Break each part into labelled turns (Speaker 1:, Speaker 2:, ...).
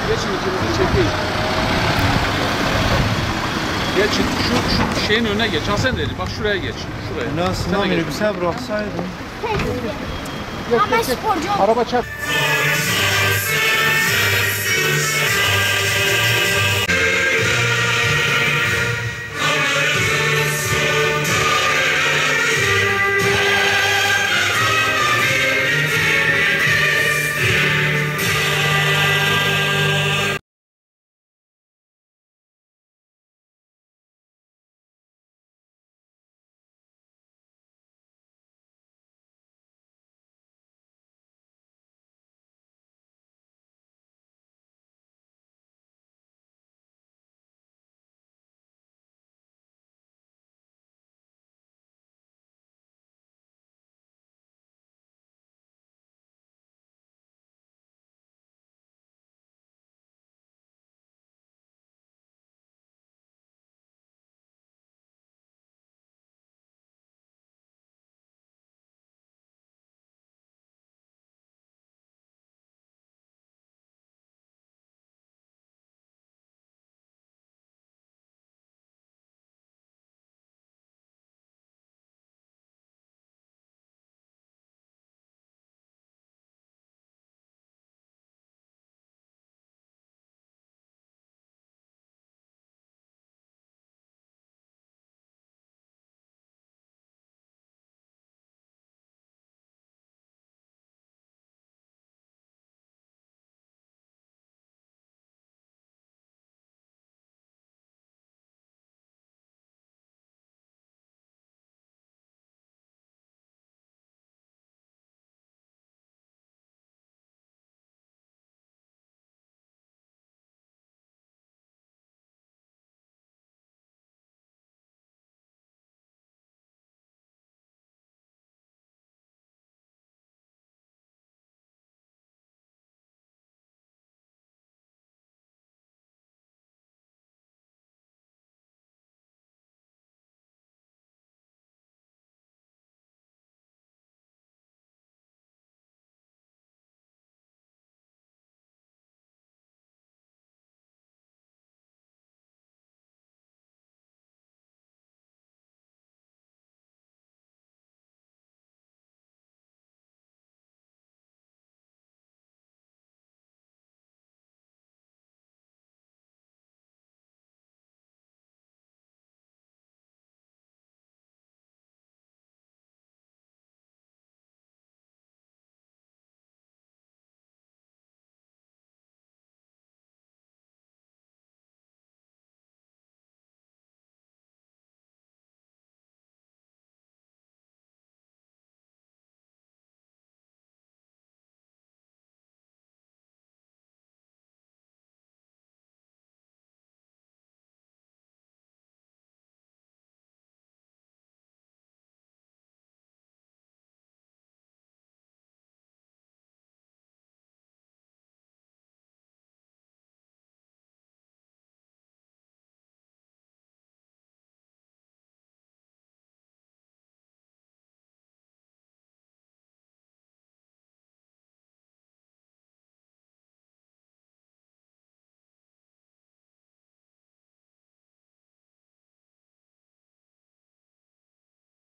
Speaker 1: Geçin ikinizi çekeyim. Geçin. Şu şeyin önüne geç. Hasan dedi. Bak şuraya geç. Şuraya.
Speaker 2: Nasıl minibüse bıraksaydın?
Speaker 3: Ama sporcu.
Speaker 1: Araba çarp.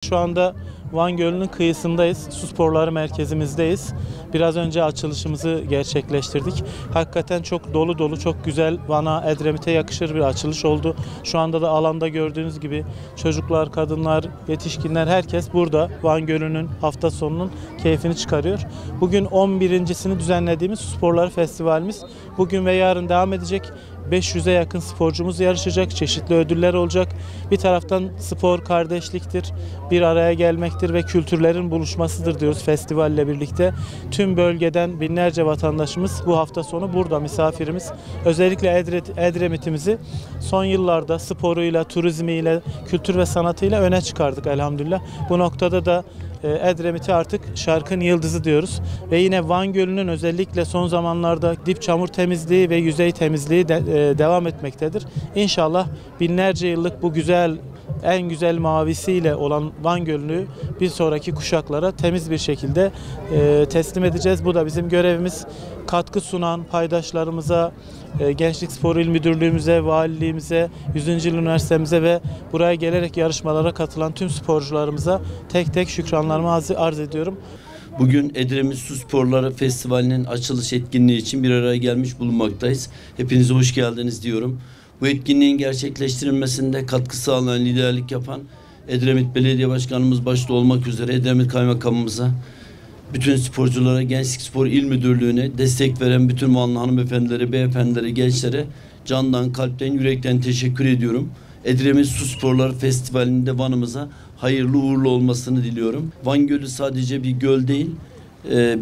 Speaker 2: Şu anda Van Gölü'nün kıyısındayız. Su Sporları Merkezimizdeyiz. Biraz önce açılışımızı gerçekleştirdik. Hakikaten çok dolu dolu, çok güzel, Van'a, Edremit'e yakışır bir açılış oldu. Şu anda da alanda gördüğünüz gibi çocuklar, kadınlar, yetişkinler, herkes burada Van Gölü'nün hafta sonunun keyfini çıkarıyor. Bugün 11.sini düzenlediğimiz Su Sporları Festivalimiz bugün ve yarın devam edecek. 500'e yakın sporcumuz yarışacak, çeşitli ödüller olacak. Bir taraftan spor kardeşliktir, bir araya gelmektir ve kültürlerin buluşmasıdır diyoruz festivalle birlikte. Tüm bölgeden binlerce vatandaşımız bu hafta sonu burada misafirimiz. Özellikle Edremit'imizi son yıllarda sporuyla, turizmiyle, kültür ve sanatıyla öne çıkardık elhamdülillah. Bu noktada da Edremit'i artık şarkın yıldızı diyoruz. Ve yine Van Gölü'nün özellikle son zamanlarda dip çamur temizliği ve yüzey temizliği devam etmektedir. İnşallah binlerce yıllık bu güzel en güzel mavisiyle olan Van Gölü'nü bir sonraki kuşaklara temiz bir şekilde teslim edeceğiz. Bu da bizim görevimiz. Katkı sunan paydaşlarımıza, Gençlik Spor İl Müdürlüğümüze, valiliğimize, 100. Yıl Üniversitemize ve buraya gelerek yarışmalara katılan tüm sporcularımıza tek tek şükranlarımı arz ediyorum.
Speaker 3: Bugün Edremit Su Sporları Festivali'nin açılış etkinliği için bir araya gelmiş bulunmaktayız. Hepinize hoş geldiniz diyorum. Bu etkinliğin gerçekleştirilmesinde katkı sağlayan, liderlik yapan Edremit Belediye Başkanımız başta olmak üzere Edremit Kaymakamımıza, bütün sporculara, Gençlik Spor İl Müdürlüğü'ne destek veren bütün Vanlı hanımefendilere, beyefendilere, gençlere candan, kalpten, yürekten teşekkür ediyorum. Edremit Su Sporları Festivali'nde Van'ımıza hayırlı uğurlu olmasını diliyorum. Van Gölü sadece bir göl değil,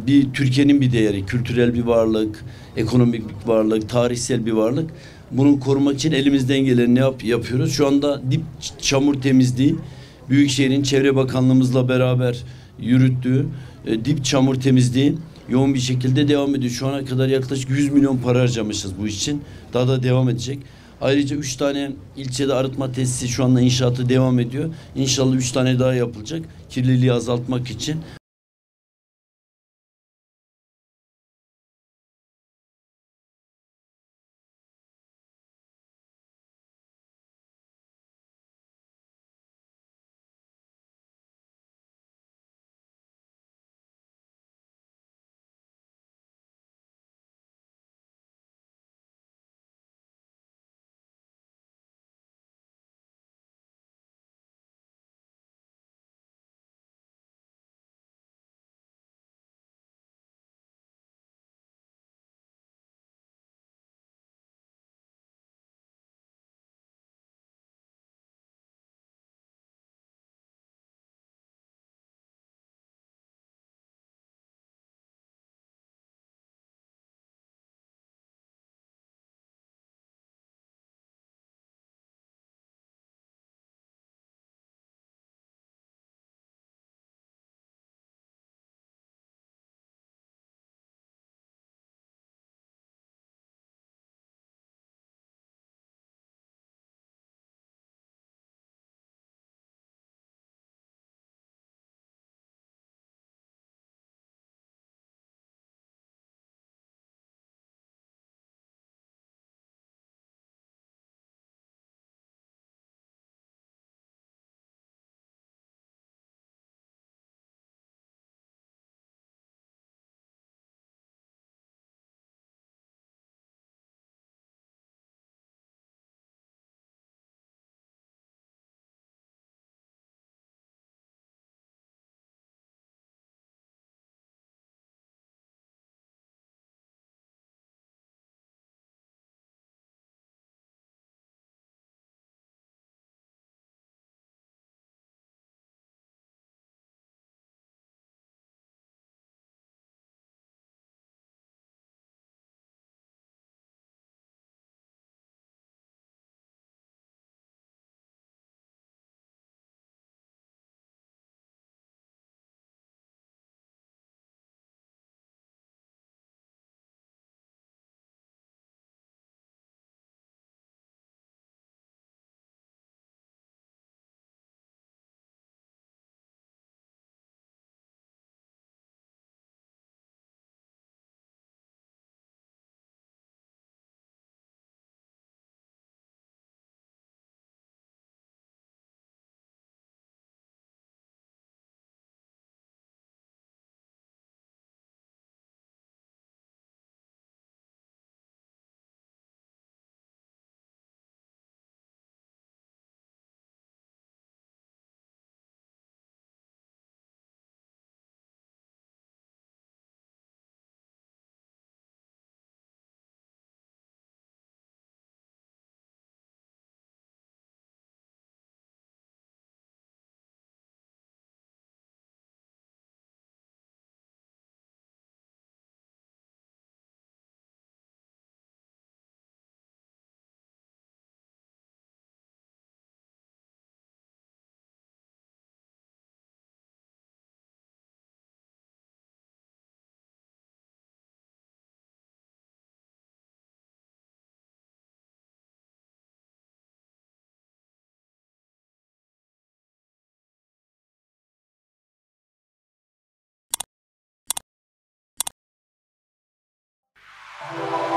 Speaker 3: bir Türkiye'nin bir değeri, kültürel bir varlık, ekonomik bir varlık, tarihsel bir varlık. Bunu korumak için elimizden geleni yapıyoruz. Şu anda dip çamur temizliği, Büyükşehir'in Çevre Bakanlığımızla beraber yürüttüğü dip çamur temizliği yoğun bir şekilde devam ediyor. Şu ana kadar yaklaşık 100 milyon para harcamışız bu için. Daha da devam edecek. Ayrıca 3 tane ilçede arıtma tesisi şu anda inşaatı devam ediyor. İnşallah 3 tane daha yapılacak. Kirliliği azaltmak için. ederim.